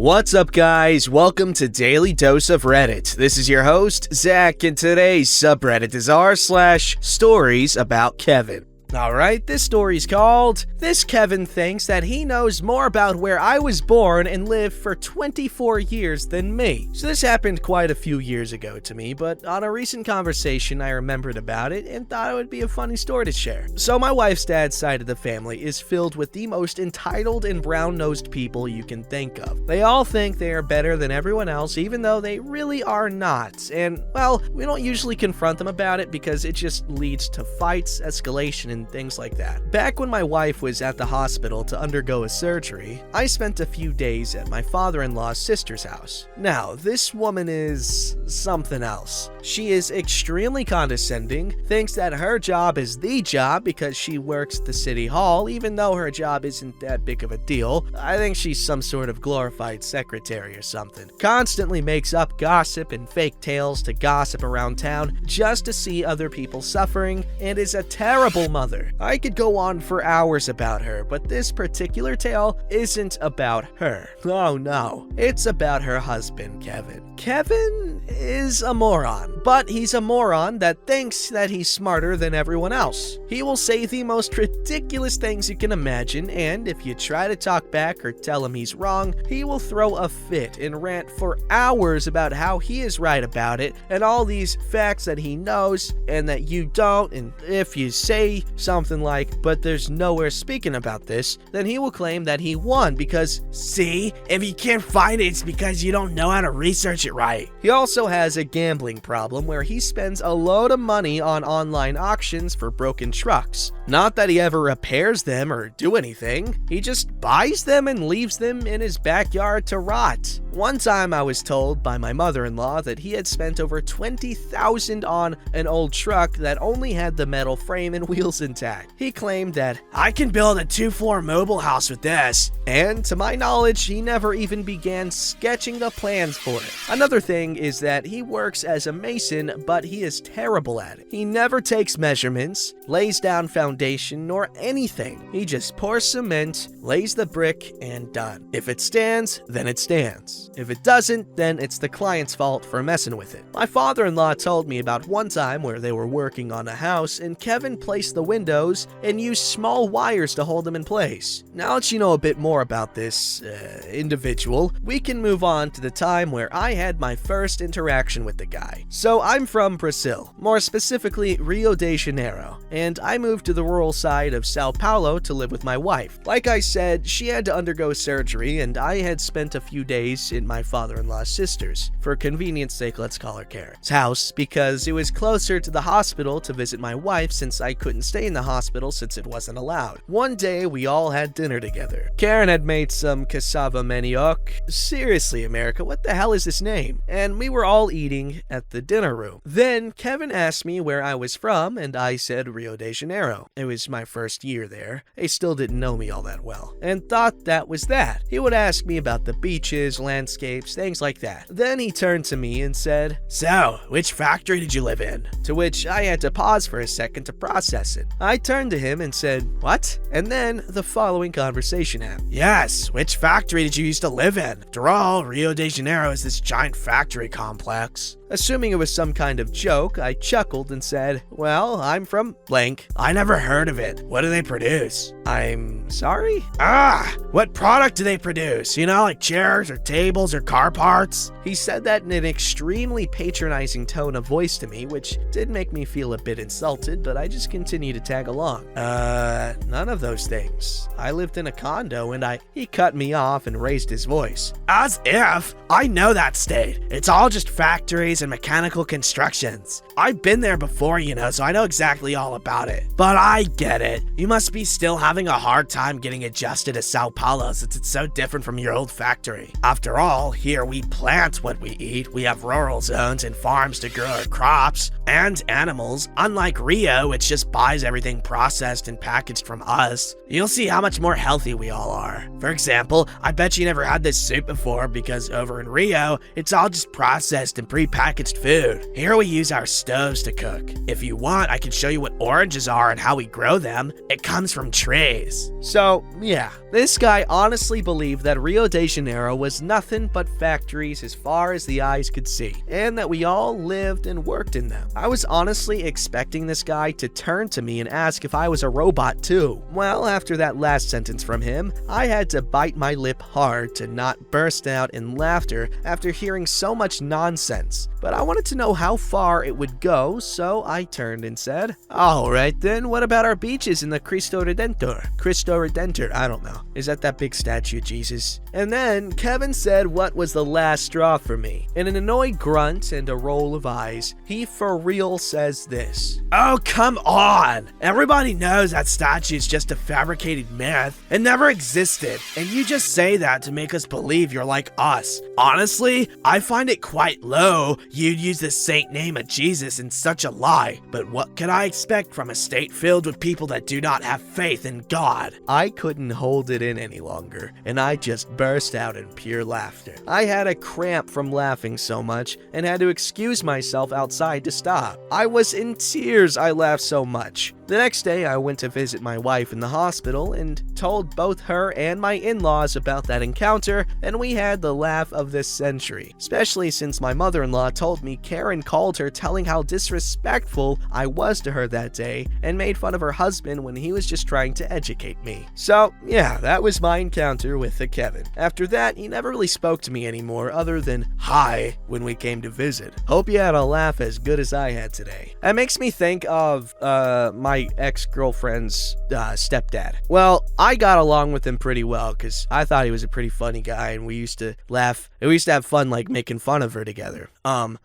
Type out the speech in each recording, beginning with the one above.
What's up, guys? Welcome to Daily Dose of Reddit. This is your host, Zach, and today's subreddit is r/StoriesAboutKevin. Alright, this story's called, "This Kevin thinks that he knows more about where I was born and lived for 24 years than me." So this happened quite a few years ago to me, but on a recent conversation I remembered about it and thought it would be a funny story to share. So my wife's dad's side of the family is filled with the most entitled and brown-nosed people you can think of. They all think they are better than everyone else, even though they really are not. And, well, we don't usually confront them about it because it just leads to fights, escalation, and things like that. Back when my wife was at the hospital to undergo a surgery, I spent a few days at my father-in-law's sister's house. Now, this woman is something else. She is extremely condescending, thinks that her job is the job because she works the city hall, even though her job isn't that big of a deal. I think she's some sort of glorified secretary or something. Constantly makes up gossip and fake tales to gossip around town just to see other people suffering, and is a terrible mother. I could go on for hours about her, but this particular tale isn't about her. Oh no, it's about her husband, Kevin. Kevin is a moron, but he's a moron that thinks that he's smarter than everyone else. He will say the most ridiculous things you can imagine, and if you try to talk back or tell him he's wrong, he will throw a fit and rant for hours about how he is right about it and all these facts that he knows and that you don't, and if you say something like, "but there's nowhere speaking about this," then he will claim that he won because, "see, if you can't find it, it's because you don't know how to research it right." He also has a gambling problem where he spends a load of money on online auctions for broken trucks. Not that he ever repairs them or do anything, he just buys them and leaves them in his backyard to rot. One time I was told by my mother-in-law that he had spent over $20,000 on an old truck that only had the metal frame and wheels intact. He claimed that, "I can build a 2-floor mobile house with this," and to my knowledge, he never even began sketching the plans for it. Another thing is that he works as a mason, but he is terrible at it. He never takes measurements, lays down foundation, nor anything. He just pours cement, lays the brick, and done. If it stands, then it stands. If it doesn't, then it's the client's fault for messing with it. My father-in-law told me about one time where they were working on a house and Kevin placed the windows and used small wires to hold them in place. Now that you know a bit more about this individual, we can move on to the time where I had my first interaction with the guy. So I'm from Brazil, more specifically Rio de Janeiro, and I moved to the rural side of Sao Paulo to live with my wife. Like I said, she had to undergo surgery and I had spent a few days in my father-in-law's sister's, for convenience sake let's call her Karen's, house because it was closer to the hospital to visit my wife since I couldn't stay in the hospital since it wasn't allowed. One day we all had dinner together. Karen had made some cassava manioc. Seriously, America, what the hell is this name? And we were all eating at the dinner room. Then Kevin asked me where I was from and I said Rio de Janeiro. It was my first year there. They still didn't know me all that well and thought that was that. He would ask me about the beaches, landscapes, things like that. Then he turned to me and said, "So, which factory did you live in?" To which I had to pause for a second to process it. I turned to him and said, "What?" And then the following conversation happened. "Yes, which factory did you used to live in? After all, Rio de Janeiro is this giant factory complex." Assuming it was some kind of joke, I chuckled and said, "Well, I'm from blank. I never heard of it. What do they produce?" "I'm sorry?" What product do they produce? You know, like chairs or tables or car parts?" He said that in an extremely patronizing tone of voice to me, which did make me feel a bit insulted, but I just continued to tag along. None of those things. I lived in a condo and He cut me off and raised his voice. "As if! I know that state. It's all just factories and mechanical constructions. I've been there before, you know, so I know exactly all about it. But I get it. You must be still having a hard time getting adjusted to Sao Paulo since it's so different from your old factory. After all, here we plant what we eat. We have rural zones and farms to grow our crops and animals. Unlike Rio, which just buys everything processed and packaged from us. You'll see how much more healthy we all are. For example, I bet you never had this soup before because over in Rio, it's all just processed and prepackaged packaged food. Here we use our stoves to cook. If you want, I can show you what oranges are and how we grow them. It comes from trees. So, yeah, this guy honestly believed that Rio de Janeiro was nothing but factories as far as the eyes could see, and that we all lived and worked in them. I was honestly expecting this guy to turn to me and ask if I was a robot too. Well, after that last sentence from him, I had to bite my lip hard to not burst out in laughter after hearing so much nonsense. But I wanted to know how far it would go, so I turned and said, "Alright then, what about our beaches in the Cristo Redentor? Cristo Redentor, I don't know. Is that big statue of Jesus?" And then Kevin said what was the last straw for me. In an annoyed grunt and a roll of eyes, he for real says this: "Oh, come on! Everybody knows that statue is just a fabricated myth. It never existed, and you just say that to make us believe you're like us. Honestly, I find it quite low you'd use the saint name of Jesus in such a lie, but what could I expect from a state filled with people that do not have faith in God?" I couldn't hold it in any longer, and I just burst out in pure laughter. I had a cramp from laughing so much and had to excuse myself outside to stop. I was in tears, I laughed so much. The next day, I went to visit my wife in the hospital and told both her and my in-laws about that encounter, and we had the laugh of this century, especially since my mother-in-law told me Karen called her telling how disrespectful I was to her that day and made fun of her husband when he was just trying to educate me. So, yeah, that was my encounter with the Kevin. After that, he never really spoke to me anymore other than hi when we came to visit. Hope you had a laugh as good as I had today. That makes me think of my ex-girlfriend's stepdad. Well, I got along with him pretty well because I thought he was a pretty funny guy, and we used to laugh and we used to have fun like making fun of her together.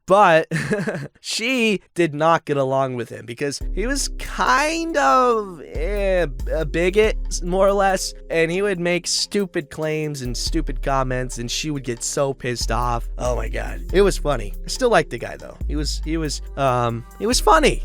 But she did not get along with him because he was kind of a bigot, more or less, and he would make stupid claims and stupid comments, and she would get so pissed off. Oh my god, it was funny. I still like the guy though. He was funny.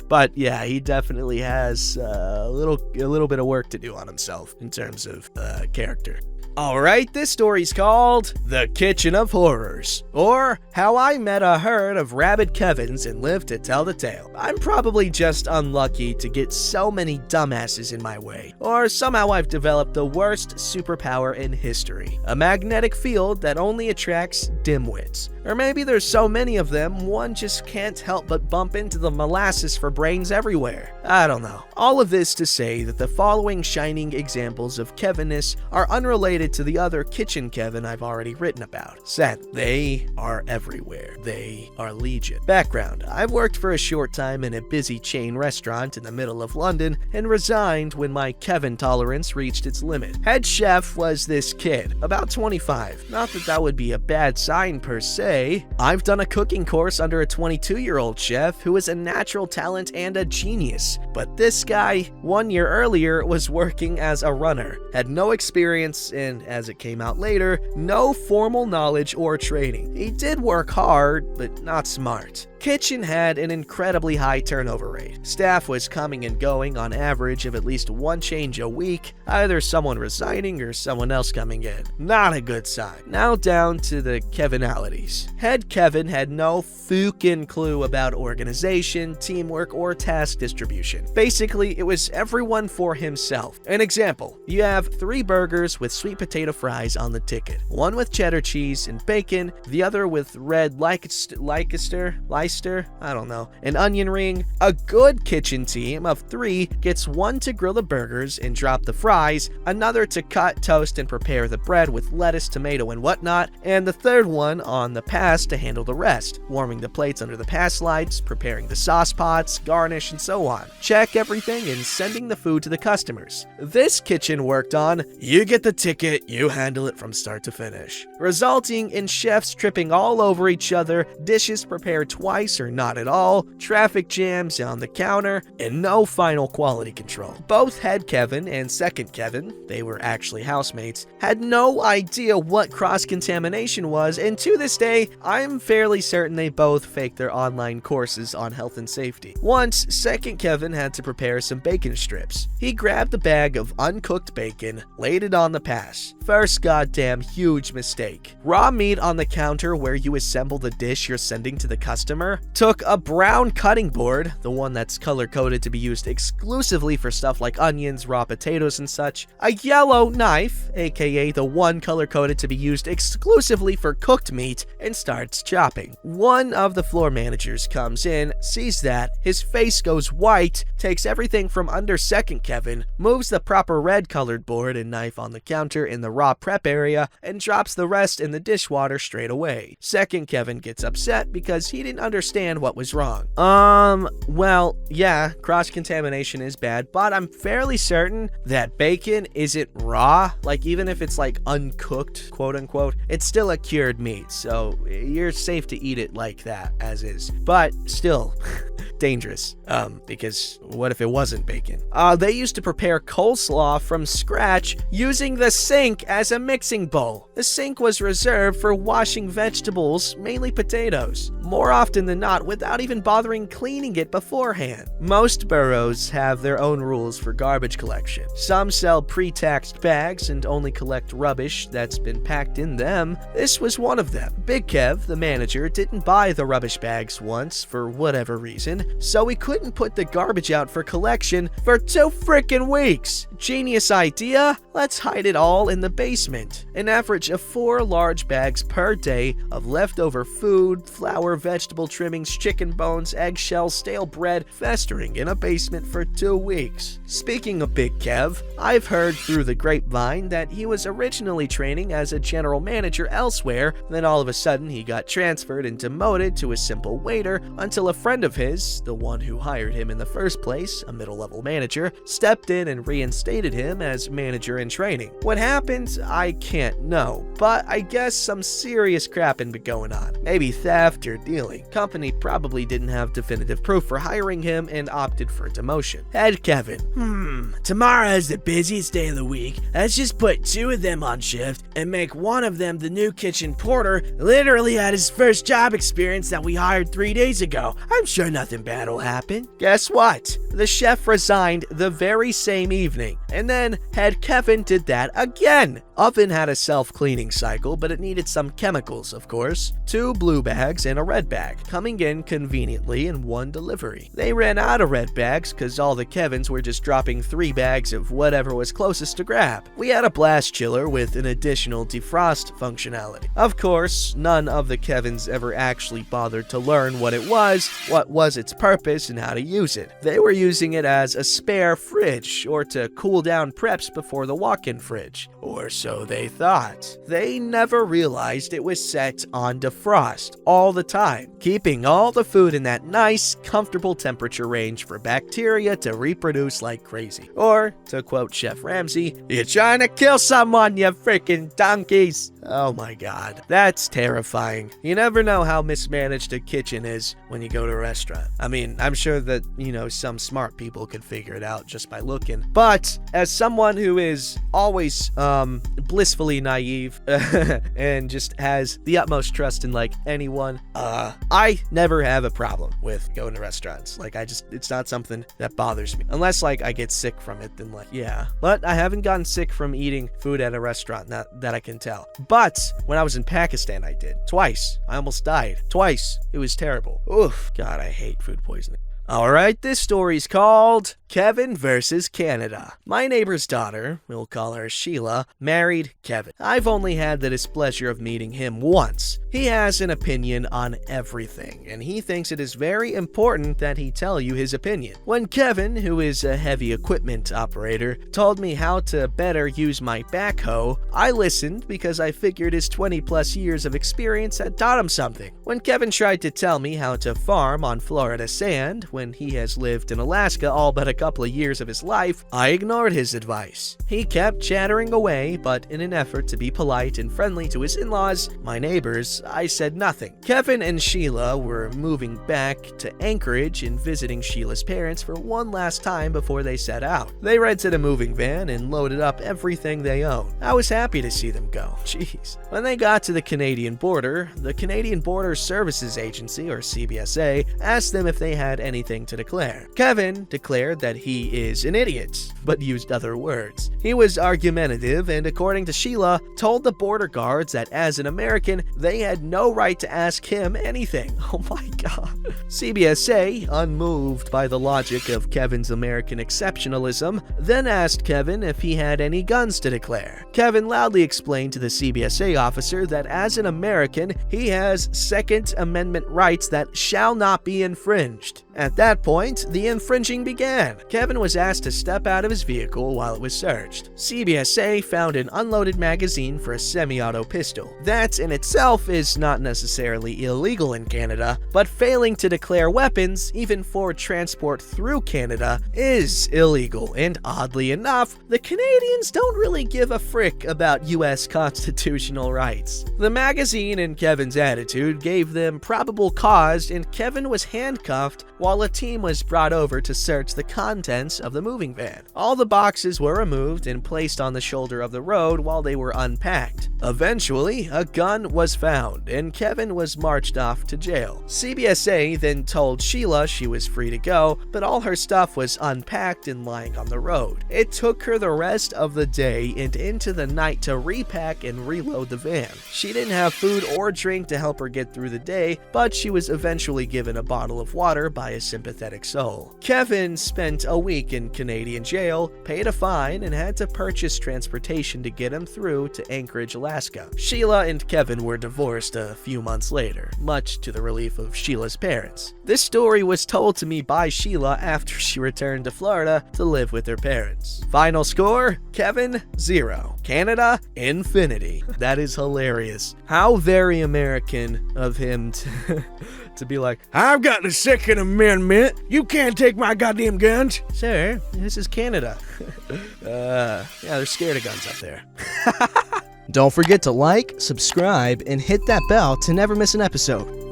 But yeah, he definitely has a little bit of work to do on himself in terms of character. Alright, this story's called The Kitchen of Horrors, or How I Met a Herd of Rabid Kevins and Lived to Tell the Tale. I'm probably just unlucky to get so many dumbasses in my way, or somehow I've developed the worst superpower in history, a magnetic field that only attracts dimwits. Or maybe there's so many of them, one just can't help but bump into the molasses for brains everywhere. I don't know. All of this to say that the following shining examples of Kevinness are unrelated to the other kitchen Kevin I've already written about. Sadly, they are everywhere. They are legion. Background: I've worked for a short time in a busy chain restaurant in the middle of London and resigned when my Kevin tolerance reached its limit. Head chef was this kid, about 25. Not that that would be a bad sign per se. I've done a cooking course under a 22-year-old chef who is a natural talent and a genius. But this guy, 1 year earlier, was working as a runner, had no experience and, as it came out later, no formal knowledge or training. He did work hard, but not smart. Kitchen had an incredibly high turnover rate. Staff was coming and going on average of at least one change a week, either someone resigning or someone else coming in. Not a good sign. Now down to the Kevinalities. Head Kevin had no fucking clue about organization, teamwork, or task distribution. Basically, it was everyone for himself. An example: you have 3 burgers with sweet potato fries on the ticket. One with cheddar cheese and bacon, the other with red Leicester, I don't know, an onion ring. A good kitchen team of 3 gets one to grill the burgers and drop the fries, another to cut, toast, and prepare the bread with lettuce, tomato, and whatnot, and the third one on the pass to handle the rest, warming the plates under the pass lights, preparing the sauce pots, garnish, and so on. Check everything and sending the food to the customers. This kitchen worked on, you get the ticket, you handle it from start to finish, resulting in chefs tripping all over each other, dishes prepared twice twice or not at all, traffic jams on the counter, and no final quality control. Both head Kevin and second Kevin, they were actually housemates, had no idea what cross-contamination was, and to this day, I'm fairly certain they both faked their online courses on health and safety. Once, second Kevin had to prepare some bacon strips. He grabbed a bag of uncooked bacon, laid it on the pass. First goddamn huge mistake. Raw meat on the counter where you assemble the dish you're sending to the customer, took a brown cutting board, the one that's color-coded to be used exclusively for stuff like onions, raw potatoes, and such, a yellow knife, aka the one color-coded to be used exclusively for cooked meat, and starts chopping. One of the floor managers comes in, sees that, his face goes white, takes everything from under second Kevin, moves the proper red-colored board and knife on the counter in the raw prep area, and drops the rest in the dishwater straight away. Second Kevin gets upset because he didn't understand what was wrong. Well, yeah, cross-contamination is bad, but I'm fairly certain that bacon isn't raw. Like, even if it's like uncooked, quote-unquote, it's still a cured meat, so you're safe to eat it like that, as is. But still, dangerous, because what if it wasn't bacon? They used to prepare coleslaw from scratch using the sink as a mixing bowl. The sink was reserved for washing vegetables, mainly potatoes, more often than not without even bothering cleaning it beforehand. Most boroughs have their own rules for garbage collection. Some sell pre-taxed bags and only collect rubbish that's been packed in them. This was one of them. Big Kev, the manager, didn't buy the rubbish bags once for whatever reason, so he couldn't put the garbage out for collection for 2 freaking weeks. Genius idea? Let's hide it all in the basement. An average of 4 large bags per day of leftover food, flour, vegetable trimmings, chicken bones, eggshells, stale bread, festering in a basement for 2 weeks. Speaking of Big Kev, I've heard through the grapevine that he was originally training as a general manager elsewhere, then all of a sudden he got transferred and demoted to a simple waiter until a friend of his, the one who hired him in the first place, a middle-level manager, stepped in and reinstated him as manager in training. What happened, I can't know, but I guess some serious crap had been going on. Maybe theft or dealing. Company probably didn't have definitive proof for hiring him and opted for demotion. Head Kevin. Tomorrow is the busiest day of the week. Let's just put 2 of them on shift and make one of them the new kitchen porter, literally at his first job experience that we hired 3 days ago. I'm sure nothing bad will happen. Guess what? The chef resigned the very same evening, and then Head Kevin did that again. Oven had a self-cleaning cycle, but it needed some chemicals, of course. 2 blue bags and a red bag, coming in conveniently in one delivery. They ran out of red bags because all the Kevins were just dropping 3 bags of whatever was closest to grab. We had a blast chiller with an additional defrost functionality. Of course, none of the Kevins ever actually bothered to learn what was its purpose, and how to use it. They were using it as a spare fridge, or to cool down preps before the walk-in fridge. Or so they thought. They never realized it was set on defrost all the time, keeping all the food in that nice, comfortable temperature range for bacteria to reproduce like crazy. Or, to quote Chef Ramsay, "You're trying to kill someone, you freaking donkeys." Oh my god, that's terrifying. You never know how mismanaged a kitchen is when you go to a restaurant. I mean, I'm sure that, some smart people could figure it out just by looking. But as someone who is always blissfully naive and just has the utmost trust in like anyone, I never have a problem with going to restaurants. Like, it's not something that bothers me. Unless like I get sick from it, then like, yeah. But I haven't gotten sick from eating food at a restaurant, not that I can tell. But when I was in Pakistan, I did. Twice. I almost died. Twice. It was terrible. Oof. God, I hate food poisoning. Alright, this story's called Kevin versus Canada. My neighbor's daughter, we'll call her Sheila, married Kevin. I've only had the displeasure of meeting him once. He has an opinion on everything, and he thinks it is very important that he tell you his opinion. When Kevin, who is a heavy equipment operator, told me how to better use my backhoe, I listened because I figured his 20+ years of experience had taught him something. When Kevin tried to tell me how to farm on Florida sand, when he has lived in Alaska all but a couple of years of his life, I ignored his advice. He kept chattering away, but in an effort to be polite and friendly to his in-laws, my neighbors, I said nothing. Kevin and Sheila were moving back to Anchorage and visiting Sheila's parents for one last time before they set out. They rented a moving van and loaded up everything they own. I was happy to see them go. Jeez. When they got to the Canadian border, the Canadian Border Services Agency, or CBSA, asked them if they had anything to declare. Kevin declared that he is an idiot, but used other words. He was argumentative and, according to Sheila, told the border guards that as an American, they had no right to ask him anything. Oh my god. CBSA, unmoved by the logic of Kevin's American exceptionalism, then asked Kevin if he had any guns to declare. Kevin loudly explained to the CBSA officer that as an American, he has Second Amendment rights that shall not be infringed. At that point, the infringing began. Kevin was asked to step out of his vehicle while it was searched. CBSA found an unloaded magazine for a semi-auto pistol. That in itself is not necessarily illegal in Canada, but failing to declare weapons, even for transport through Canada, is illegal, and oddly enough, the Canadians don't really give a frick about US constitutional rights. The magazine and Kevin's attitude gave them probable cause, and Kevin was handcuffed while a team was brought over to search the contents of the moving van. All the boxes were removed and placed on the shoulder of the road while they were unpacked. Eventually, a gun was found, and Kevin was marched off to jail. CBSA then told Sheila she was free to go, but all her stuff was unpacked and lying on the road. It took her the rest of the day and into the night to repack and reload the van. She didn't have food or drink to help her get through the day, but she was eventually given a bottle of water by a sympathetic soul. Kevin spent a week in Canadian jail, paid a fine, and had to purchase transportation to get him through to Anchorage, Alaska. Sheila and Kevin were divorced a few months later, much to the relief of Sheila's parents. This story was told to me by Sheila after she returned to Florida to live with her parents. Final score? Kevin, 0. Canada, infinity. That is hilarious. How very American of him to be like, I've got the Second Amendment. You can't take my goddamn guns. Sir, this is Canada. Yeah, they're scared of guns up there. Don't forget to like, subscribe, and hit that bell to never miss an episode.